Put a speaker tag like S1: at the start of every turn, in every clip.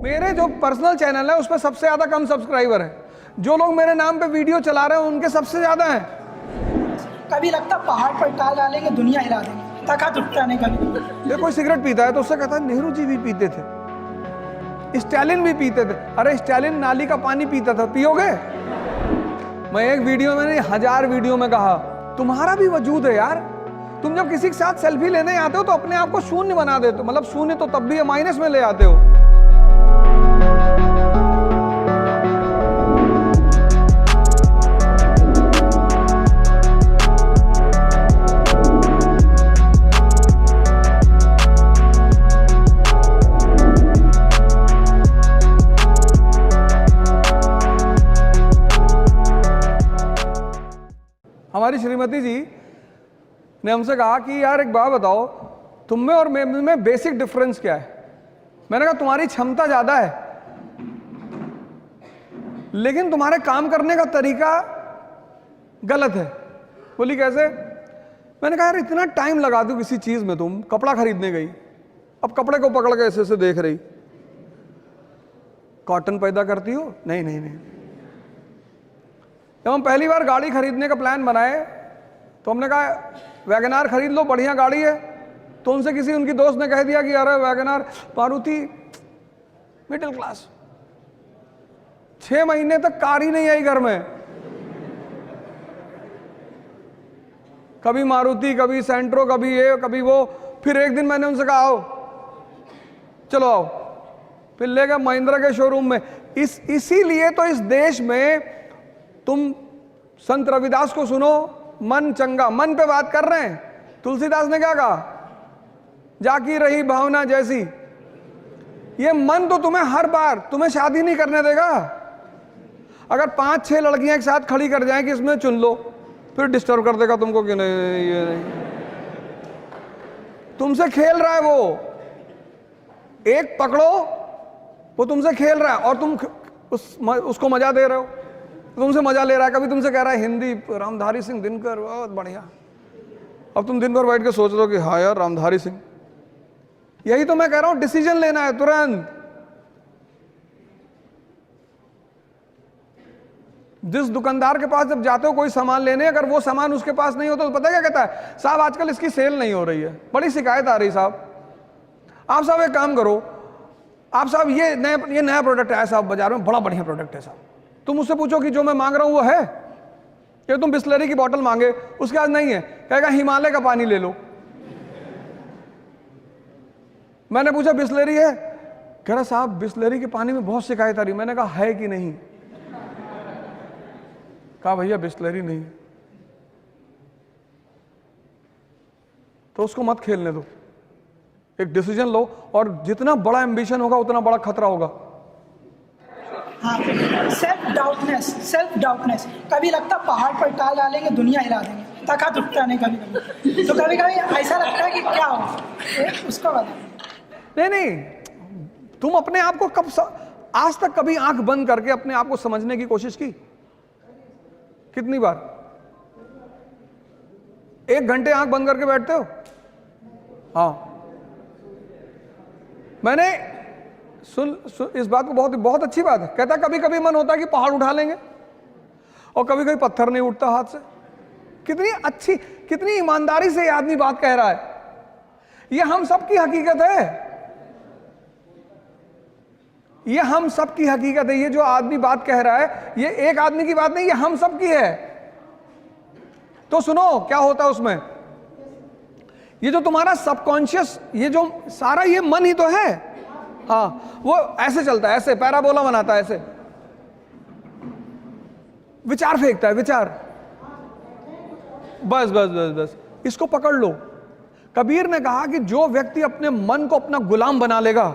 S1: मेरे जो personal channel है उस पर सबसे ज्यादा कम सब्सक्राइबर है। जो लोग मेरे नाम पे वीडियो चला रहे हैं उनके सबसे ज्यादा हैं।
S2: कभी लगता पहाड़ पर टाल डालेंगे दुनिया हिला देंगे, ताकत उठता नहीं कभी।
S1: ये कोई सिगरेट पीता है तो उससे कहता है नेहरू जी भी पीते थे, स्टालिन भी पीते थे। अरे स्टालिन नाली का पानी पीता था, पियोगे? मैं एक वीडियो में नहीं 1000 वीडियो में कहा तुम्हारा भी वजूद है यार। तुम जब किसी के साथ सेल्फी लेने आते हो तो अपने आप को शून्य बना देते हो, मतलब शून्य तो तब भी माइनस में ले आते हो। हमारी श्रीमती जी ने हमसे कहा कि यार एक बात बताओ, तुम में और में बेसिक डिफरेंस क्या है? मैंने कहा तुम्हारी क्षमता ज्यादा है लेकिन तुम्हारे काम करने का तरीका गलत है। बोली कैसे? मैंने कहा यार इतना टाइम लगा दो किसी चीज में, तुम कपड़ा खरीदने गई, अब कपड़े को पकड़ के ऐसे ऐसे देख रही, कॉटन पैदा करती हो? नहीं नहीं नहीं। जब हम पहली बार गाड़ी खरीदने का प्लान बनाए तो हमने कहा वैगनार खरीद लो, बढ़िया गाड़ी है। तो उनसे किसी उनकी दोस्त ने कह दिया कि अरे वैगनार, मारुति मिडिल क्लास। 6 महीने तक कार ही नहीं आई घर में, कभी मारुति, कभी सेंट्रो, कभी ये कभी वो। फिर एक दिन मैंने उनसे कहा आओ चलो आओ, फिर ले गए महिंद्रा के शोरूम में। इसीलिए तो इस देश में तुम संत रविदास को सुनो, मन चंगा, मन पे बात कर रहे हैं। तुलसीदास ने क्या कहा? जाकी रही भावना जैसी। ये मन तो तुम्हें हर बार तुम्हें शादी नहीं करने देगा। अगर 5-6 लड़कियां एक साथ खड़ी कर जाएं कि इसमें चुन लो, फिर डिस्टर्ब कर देगा तुमको कि नहीं ये नहीं। तुमसे खेल रहा है वो, एक पकड़ो वो तुमसे खेल रहा है और तुम उसको मजा दे रहे हो, तुमसे मजा ले रहा है। कभी तुमसे कह रहा है हिंदी, रामधारी सिंह दिनकर बहुत बढ़िया। अब तुम दिन भर बैठ के सोच रहे हो कि हाँ यार रामधारी सिंह। यही तो मैं कह रहा हूं, डिसीजन लेना है तुरंत। जिस दुकानदार के पास जब जाते हो कोई सामान लेने, अगर वो सामान उसके पास नहीं होता तो पता क्या कहता है? साहब आजकल इसकी सेल नहीं हो रही है, बड़ी शिकायत आ रही साहब। आप साहब एक काम करो, आप साहब ये नया प्रोडक्ट आया साहब बाजार में, बड़ा बढ़िया प्रोडक्ट है साहब। तुम उससे पूछो कि जो मैं मांग रहा हूं वो है? कि तुम बिस्लरी की बोतल मांगे, उसके बाद नहीं है, कहेगा हिमालय का पानी ले लो। मैंने पूछा बिस्लरी है? कह रहा साहब बिस्लरी के पानी में बहुत शिकायत आ रही। मैंने कहा है कि नहीं? कहा भैया बिस्लरी नहीं। तो उसको मत खेलने दो, एक डिसीजन लो। और जितना बड़ा एम्बिशन होगा उतना बड़ा खतरा होगा।
S2: हाँ, सेल्फ डाउटनेस। कभी लगता पहाड़ पर टाल डालेंगे दुनिया हिला देंगे, ताकत उठता नहीं कभी कभी। तो कभी कभी ऐसा लगता है कि क्या हो, उसको बता।
S1: नहीं, तुम अपने आप को आज तक कभी आंख बंद करके अपने आप को समझने की कोशिश की? कितनी बार? 1 घंटे आंख बंद करके बैठते हो? हाँ, मैंने सुन इस बात को, बहुत अच्छी बात है। कहता कभी कभी मन होता है कि पहाड़ उठा लेंगे, और कभी कभी पत्थर नहीं उठता हाथ से। कितनी अच्छी, कितनी ईमानदारी से ये आदमी बात कह रहा है। ये हम सबकी हकीकत है, ये हम सबकी हकीकत है। ये जो आदमी बात कह रहा है ये एक आदमी की बात नहीं, ये हम सबकी है। तो सुनो क्या होता है उसमें। ये जो तुम्हारा सबकॉन्शियस, ये जो सारा ये मन ही तो है। हाँ, वो ऐसे चलता है, ऐसे पैराबोला बनाता है, ऐसे विचार फेंकता है, विचार। बस बस बस बस इसको पकड़ लो। कबीर ने कहा कि जो व्यक्ति अपने मन को अपना गुलाम बना लेगा,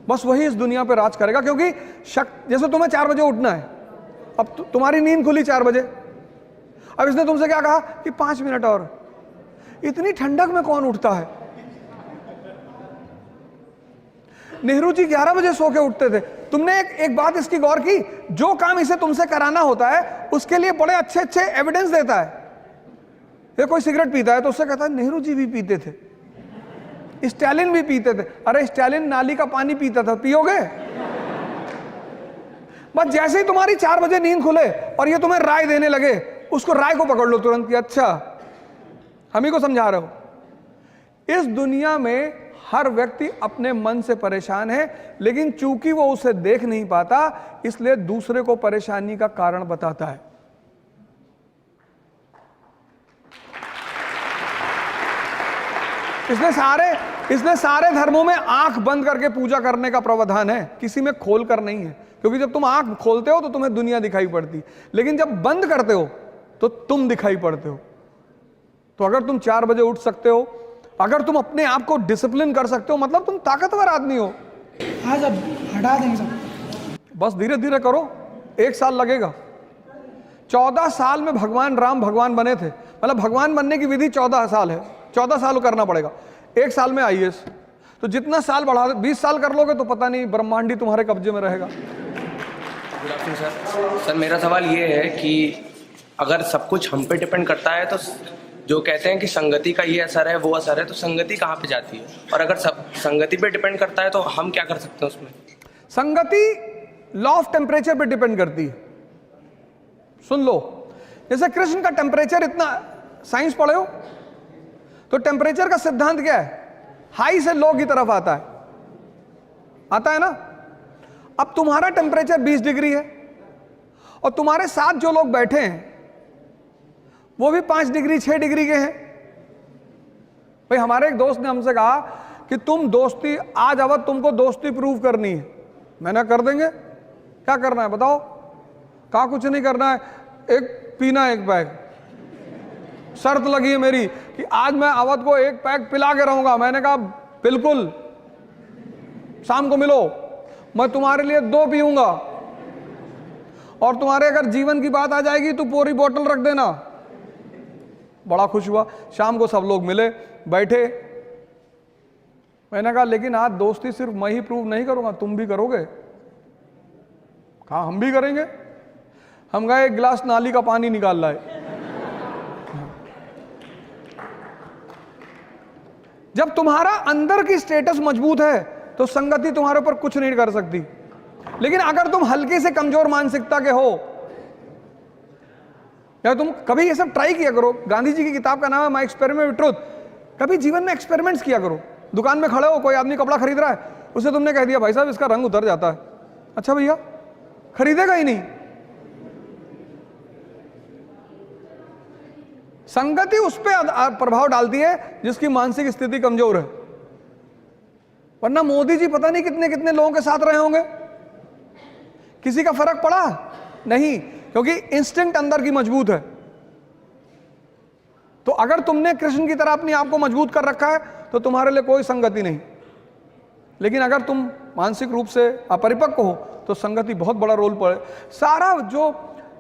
S1: बस वही इस दुनिया पे राज करेगा। क्योंकि जैसे तुम्हें 4 बजे उठना है, अब तुम्हारी नींद खुली 4 बजे, अब इसने तुमसे क्या कहा कि 5 मिनट और। इतनी ठंडक में कौन उठता है? नेहरू जी 11 बजे सो के उठते थे। तुमने एक बात इसकी गौर की, जो काम इसे तुमसे कराना होता है उसके लिए बड़े अच्छे अच्छे एविडेंस देता है। ये कोई सिगरेट पीता है तो उससे कहता है नेहरू जी भी पीते थे, स्टालिन भी पीते थे। अरे स्टालिन नाली का पानी पीता था, पियोगे? बस जैसे ही तुम्हारी 4 बजे नींद खुले और ये तुम्हें राय देने लगे, उसको राय को पकड़ लो तुरंत कि अच्छा हम ही को समझा रहे हो। इस दुनिया में हर व्यक्ति अपने मन से परेशान है, लेकिन चूंकि वो उसे देख नहीं पाता इसलिए दूसरे को परेशानी का कारण बताता है। इसलिए सारे धर्मों में आंख बंद करके पूजा करने का प्रावधान है, किसी में खोल कर नहीं है। क्योंकि जब तुम आंख खोलते हो तो तुम्हें दुनिया दिखाई पड़ती, लेकिन जब बंद करते हो तो तुम दिखाई पड़ते हो। तो अगर तुम 4 बजे उठ सकते हो, अगर तुम अपने आप को डिसिप्लिन कर सकते हो, मतलब तुम ताकतवर आदमी हो।
S2: हाँ सब हटा देंगे सब,
S1: बस धीरे धीरे करो, 1 साल लगेगा। 14 साल में भगवान राम भगवान बने थे, मतलब भगवान बनने की विधि 14 साल है, 14 साल करना पड़ेगा। 1 साल में IAS, तो जितना साल बढ़ा 20 साल कर लोगे तो पता नहीं ब्रह्मांडी तुम्हारे कब्जे में रहेगा।
S3: गुड आफ्टरनून सर, मेरा सवाल ये है कि अगर सब कुछ हम पे डिपेंड करता है तो जो कहते हैं कि संगति का ये असर है वो असर है, तो संगति कहाँ पे जाती है? और अगर सब संगति पे डिपेंड करता है तो हम क्या कर सकते हैं उसमें?
S1: संगति लॉ ऑफ टेम्परेचर पे डिपेंड करती है। सुन लो, जैसे कृष्ण का टेम्परेचर इतना, साइंस पढ़े हो तो टेम्परेचर का सिद्धांत क्या है? हाई से लो की तरफ आता है ना। अब तुम्हारा टेम्परेचर 20 डिग्री है और तुम्हारे साथ जो लोग बैठे हैं वो भी 5 डिग्री 6 डिग्री के हैं। भाई हमारे एक दोस्त ने हमसे कहा कि तुम दोस्ती आज अवध तुमको दोस्ती प्रूव करनी है। मैंने कर देंगे, क्या करना है बताओ? कहा कुछ नहीं करना है, एक पीना 1 पैक। शर्त लगी है मेरी कि आज मैं अवध को 1 पैक पिला के रहूंगा। मैंने कहा बिल्कुल, शाम को मिलो, मैं तुम्हारे लिए 2 पीऊंगा और तुम्हारे अगर जीवन की बात आ जाएगी तो पूरी बोतल रख देना। बड़ा खुश हुआ। शाम को सब लोग मिले, बैठे। मैंने कहा लेकिन आज दोस्ती सिर्फ मैं ही प्रूव नहीं करूंगा, तुम भी करोगे? कहा हम भी करेंगे। हम गए, 1 गिलास नाली का पानी निकाल लाए। जब तुम्हारा अंदर की स्टेटस मजबूत है तो संगति तुम्हारे ऊपर कुछ नहीं कर सकती। लेकिन अगर तुम हल्की से कमजोर मानसिकता के हो, या तुम कभी ये सब ट्राई किया करो। गांधी जी की किताब का नाम है माय एक्सपेरिमेंट विद ट्रुथ। कभी जीवन में एक्सपेरिमेंट्स किया करो। दुकान में खड़े हो, कोई आदमी कपड़ा खरीद रहा है, उसे तुमने कह दिया भाई साहब इसका रंग उतर जाता है। अच्छा भैया, खरीदेगा ही नहीं। संगति उस पर प्रभाव डालती है जिसकी मानसिक स्थिति कमजोर है। वरना मोदी जी पता नहीं कितने कितने लोगों के साथ रहे होंगे, किसी का फर्क पड़ा नहीं, क्योंकि इंस्टिंक्ट अंदर की मजबूत है। तो अगर तुमने कृष्ण की तरह अपने आप को मजबूत कर रखा है तो तुम्हारे लिए कोई संगति नहीं। लेकिन अगर तुम मानसिक रूप से अपरिपक्व हो तो संगति बहुत बड़ा रोल पड़े। सारा जो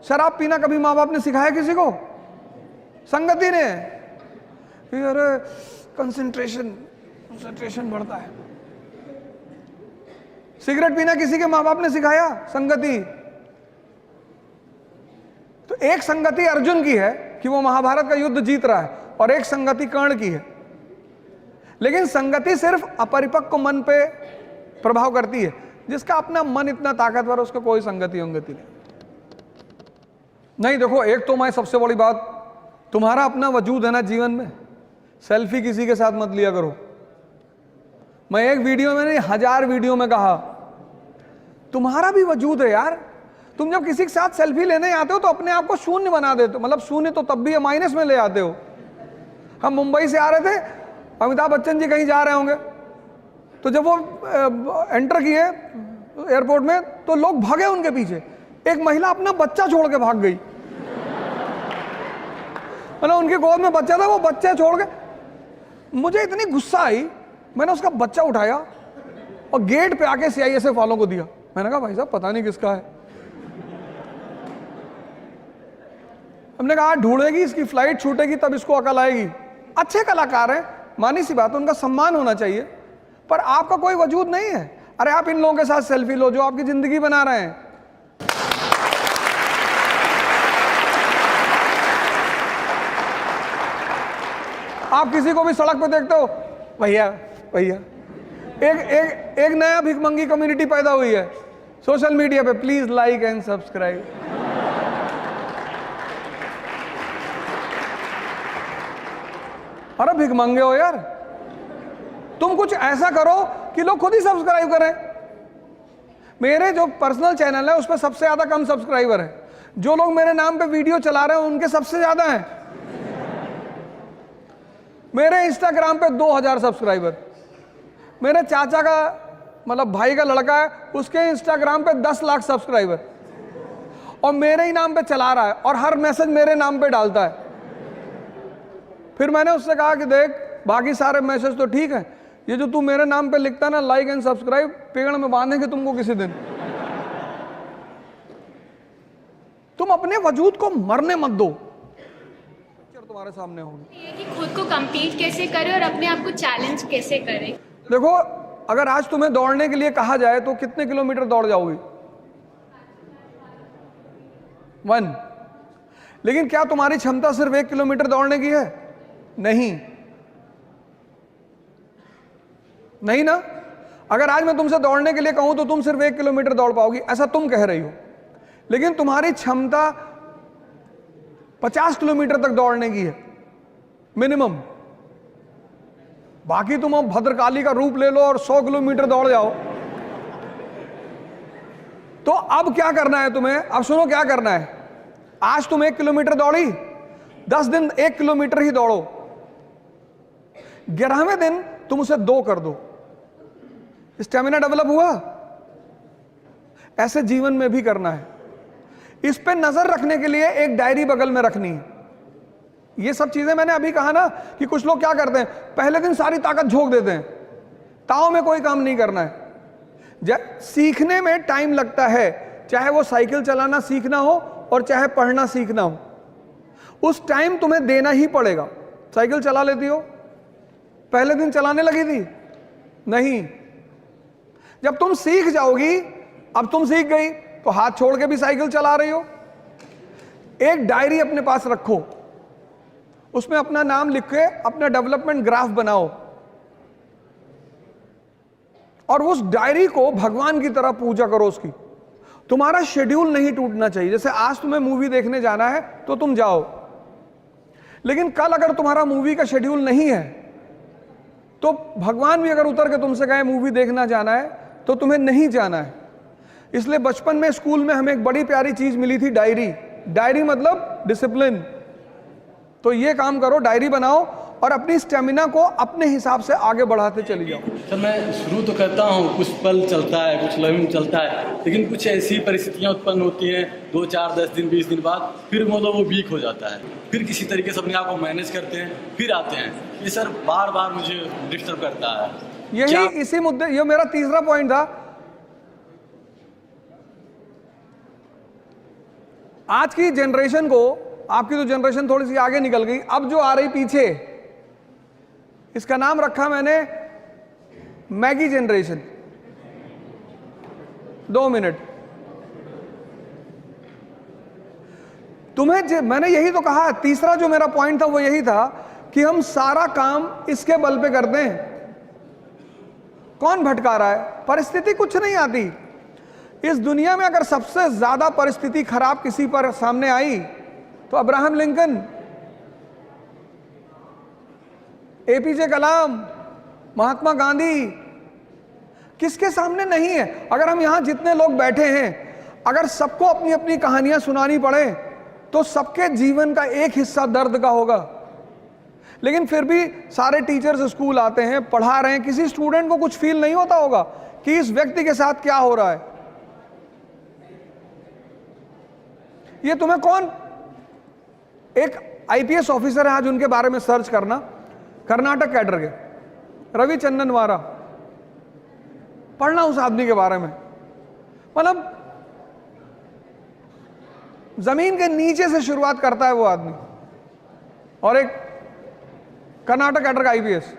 S1: शराब पीना कभी माँ बाप ने सिखाया किसी को? संगति ने। अरे कंसंट्रेशन बढ़ता है। सिगरेट पीना किसी के माँ बाप ने सिखाया? संगति। तो एक संगति अर्जुन की है कि वो महाभारत का युद्ध जीत रहा है, और एक संगति कर्ण की है। लेकिन संगति सिर्फ अपरिपक्व मन पे प्रभाव करती है। जिसका अपना मन इतना ताकतवर, उसको कोई संगति अंगति नहीं। देखो, एक तो मैं सबसे बड़ी बात, तुम्हारा अपना वजूद है ना जीवन में, सेल्फी किसी के साथ मत लिया करो। मैं एक वीडियो में नहीं, 1000 वीडियो में कहा, तुम्हारा भी वजूद है यार। तुम जब किसी के साथ सेल्फी लेने आते हो तो अपने आप को शून्य बना देते हो। मतलब शून्य तो तब भी है, माइनस में ले आते हो। हम मुंबई से आ रहे थे, अमिताभ बच्चन जी कहीं जा रहे होंगे, तो जब वो एंटर किए एयरपोर्ट में तो लोग भागे उनके पीछे। एक महिला अपना बच्चा छोड़ के भाग गई। मतलब उनकी गोद में बच्चा था, वो बच्चा छोड़ के। मुझे इतनी गुस्सा आई, मैंने उसका बच्चा उठाया और गेट पे आके CISF वालों को दिया। मैंने कहा भाई साहब पता नहीं किसका है। हमने कहा ढूंढेगी, इसकी फ्लाइट छूटेगी तब इसको अकल आएगी। अच्छे कलाकार हैं, मानी सी बात, उनका सम्मान होना चाहिए, पर आपका कोई वजूद नहीं है। अरे आप इन लोगों के साथ सेल्फी लो जो आपकी जिंदगी बना रहे हैं। आप किसी को भी सड़क पे देखते हो, भैया भैया। एक नया भिखमंगी कम्युनिटी पैदा हुई है, सोशल मीडिया पे प्लीज लाइक एंड सब्सक्राइब। अरे भिखमंगे हो यार, तुम कुछ ऐसा करो कि लोग खुद ही सब्सक्राइब करें। मेरे जो पर्सनल चैनल है उस पर सबसे ज्यादा कम सब्सक्राइबर है, जो लोग मेरे नाम पे वीडियो चला रहे हैं उनके सबसे ज्यादा हैं। मेरे इंस्टाग्राम पे 2000 सब्सक्राइबर, मेरे चाचा का मतलब भाई का लड़का है उसके इंस्टाग्राम पे 10 लाख सब्सक्राइबर, और मेरे ही नाम पे चला रहा है और हर मैसेज मेरे नाम पे डालता है। फिर मैंने उससे कहा कि देख, बाकी सारे मैसेज तो ठीक है, ये जो तू मेरे नाम पे लिखता ना लाइक एंड सब्सक्राइब, पेड़ में बांधेंगे तुमको किसी दिन। तुम अपने वजूद को मरने मत दो, तुम्हारे सामने होगी।
S4: ये कि खुद को compete कैसे करें और अपने आप को चैलेंज कैसे करें।
S1: देखो, अगर आज तुम्हें दौड़ने के लिए कहा जाए तो कितने किलोमीटर दौड़ जाओगी? 1। लेकिन क्या तुम्हारी क्षमता सिर्फ 1 किलोमीटर दौड़ने की है? नहीं, नहीं ना। अगर आज मैं तुमसे दौड़ने के लिए कहूं तो तुम सिर्फ 1 किलोमीटर दौड़ पाओगी, ऐसा तुम कह रही हो। लेकिन तुम्हारी क्षमता 50 किलोमीटर तक दौड़ने की है मिनिमम। बाकी तुम अब भद्रकाली का रूप ले लो और 100 किलोमीटर दौड़ जाओ। तो अब क्या करना है तुम्हें? अब सुनो क्या करना है। आज तुम 1 किलोमीटर दौड़ी, 10 दिन 1 किलोमीटर ही दौड़ो, 11वें दिन तुम उसे 2 कर दो। स्टेमिना डेवलप हुआ। ऐसे जीवन में भी करना है। इस पे नजर रखने के लिए एक डायरी बगल में रखनी है। ये सब चीजें मैंने अभी कहा ना कि कुछ लोग क्या करते हैं, पहले दिन सारी ताकत झोंक देते हैं, ताव में कोई काम नहीं करना है। सीखने में टाइम लगता है, चाहे वो साइकिल चलाना सीखना हो और चाहे पढ़ना सीखना हो, उस टाइम तुम्हें देना ही पड़ेगा। साइकिल चला लेती हो? पहले दिन चलाने लगी थी? नहीं। जब तुम सीख जाओगी, अब तुम सीख गई तो हाथ छोड़ के भी साइकिल चला रही हो। एक डायरी अपने पास रखो, उसमें अपना नाम लिख के अपना डेवलपमेंट ग्राफ बनाओ, और उस डायरी को भगवान की तरह पूजा करो उसकी। तुम्हारा शेड्यूल नहीं टूटना चाहिए। जैसे आज तुम्हें मूवी देखने जाना है तो तुम जाओ, लेकिन कल अगर तुम्हारा मूवी का शेड्यूल नहीं है तो भगवान भी अगर उतर के तुमसे कहे मूवी देखना जाना है तो तुम्हें नहीं जाना है। इसलिए बचपन में स्कूल में हमें एक बड़ी प्यारी चीज मिली थी, डायरी। डायरी मतलब डिसिप्लिन। तो ये काम करो, डायरी बनाओ और अपनी स्टेमिना को अपने हिसाब से आगे बढ़ाते चली जाओ।
S5: सर, मैं शुरू तो करता हूँ, कुछ पल चलता है, कुछ लम्हे चलता है, लेकिन कुछ ऐसी परिस्थितियाँ उत्पन्न होती हैं 2, 4, 10 दिन, 20 दिन बाद, फिर मतलब वो वीक हो जाता है। फिर किसी तरीके से अपने आप को मैनेज करते हैं, फिर आते हैं। ये सर बार बार मुझे डिस्टर्ब करता है।
S1: यही इसी मुद्दे, ये मेरा तीसरा पॉइंट था। आज की जनरेशन को, आपकी तो जनरेशन थोड़ी सी आगे निकल गई, अब जो आ रही पीछे, इसका नाम रखा मैंने मैगी जनरेशन। 2 मिनट। तुम्हें मैंने यही तो कहा, तीसरा जो मेरा पॉइंट था वो यही था कि हम सारा काम इसके बल पे करते हैं। कौन भटका रहा है? परिस्थिति कुछ नहीं आती। इस दुनिया में अगर सबसे ज्यादा परिस्थिति खराब किसी पर सामने आई तो अब्राहम लिंकन, एपीजे कलाम, महात्मा गांधी, किसके सामने नहीं है? अगर हम यहां जितने लोग बैठे हैं, अगर सबको अपनी अपनी कहानियां सुनानी पड़े तो सबके जीवन का एक हिस्सा दर्द का होगा। लेकिन फिर भी सारे टीचर्स स्कूल आते हैं, पढ़ा रहे हैं, किसी स्टूडेंट को कुछ फील नहीं होता होगा कि इस व्यक्ति के साथ क्या हो रहा है। ये तुम्हें कौन, एक आईपीएस ऑफिसर है, आज उनके बारे में सर्च करना, कर्नाटक कैडर के, रवि चंदनवारा, पढ़ना उस आदमी के बारे में। मतलब जमीन के नीचे से शुरुआत करता है वो आदमी, और एक कर्नाटक कैडर का आईपीएस,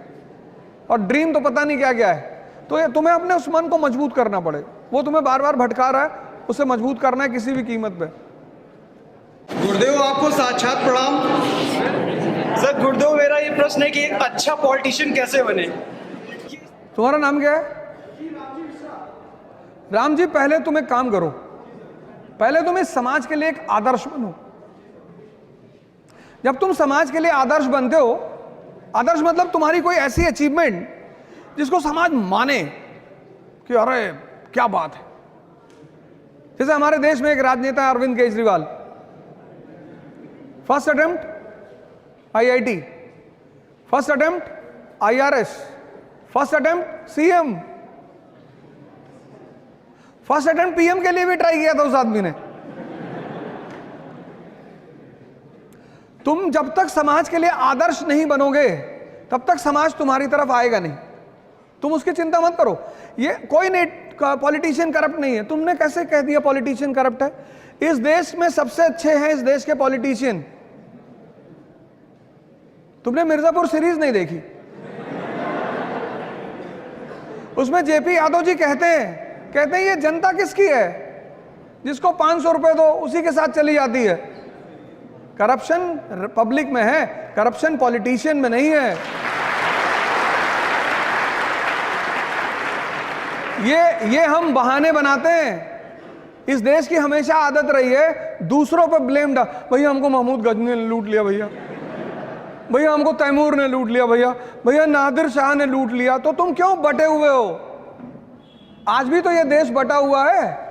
S1: और ड्रीम तो पता नहीं क्या क्या है। तो ये तुम्हें अपने उस मन को मजबूत करना पड़ेगा। वो तुम्हें बार बार भटका रहा है, उसे मजबूत करना है किसी भी कीमत पे।
S6: गुरुदेव, आपको साक्षात प्रणाम। सर गुरुदेव, मेरा ये प्रश्न है कि एक अच्छा पॉलिटिशियन कैसे बने?
S1: तुम्हारा नाम क्या है? राम जी, पहले तुम एक काम करो, पहले तुम इस समाज के लिए एक आदर्श बनो। जब तुम समाज के लिए आदर्श बनते हो, आदर्श मतलब तुम्हारी कोई ऐसी अचीवमेंट जिसको समाज माने कि अरे क्या बात है। जैसे हमारे देश में एक राजनेता है Arvind Kejriwal, first attempt IIT, first attempt IRS, first attempt CM, first attempt PM के लिए भी ट्राई किया था उस आदमी ने। तुम जब तक समाज के लिए आदर्श नहीं बनोगे तब तक समाज तुम्हारी तरफ आएगा नहीं। तुम उसकी चिंता मत करो। ये कोई नहीं, पॉलिटिशियन करप्ट नहीं है। तुमने कैसे कह दिया पॉलिटिशियन करप्ट है? इस देश में सबसे अच्छे हैं इस देश के पॉलिटिशियन। तुमने मिर्जापुर सीरीज नहीं देखी? उसमें जेपी यादव जी कहते हैं ये जनता किसकी है? जिसको 500 रुपए दो उसी के साथ चली जाती है। करप्शन पब्लिक में है, करप्शन पॉलिटिशियन में नहीं है। ये हम बहाने बनाते हैं। इस देश की हमेशा आदत रही है दूसरों पर ब्लेम डाल। भैया हमको महमूद गजनी ने लूट लिया, भैया हमको तैमूर ने लूट लिया, भैया नादिर शाह ने लूट लिया। तो तुम क्यों बटे हुए हो? आज भी तो ये देश बटा हुआ है।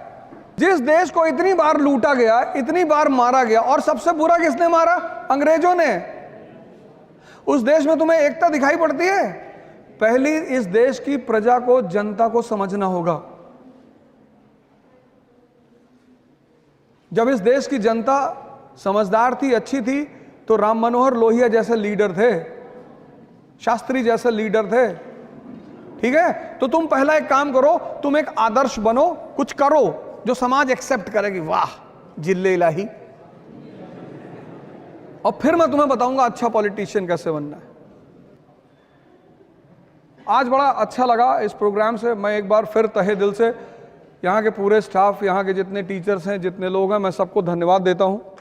S1: जिस देश को इतनी बार लूटा गया, इतनी बार मारा गया, और सबसे बुरा किसने मारा? अंग्रेजों ने। उस देश में तुम्हें एकता दिखाई पड़ती है? पहली इस देश की प्रजा को, जनता को समझना होगा। जब इस देश की जनता समझदार थी, अच्छी थी, तो राम मनोहर लोहिया जैसे लीडर थे, शास्त्री जैसे लीडर थे। ठीक है, तो तुम पहला एक काम करो, तुम एक आदर्श बनो, कुछ करो जो समाज एक्सेप्ट करेगी। वाह जिल्ले इलाही। और फिर मैं तुम्हें बताऊंगा अच्छा पॉलिटिशियन कैसे बनना है। आज बड़ा अच्छा लगा इस प्रोग्राम से। मैं एक बार फिर तहे दिल से यहाँ के पूरे स्टाफ, यहाँ के जितने टीचर्स हैं, जितने लोग हैं, मैं सबको धन्यवाद देता हूँ।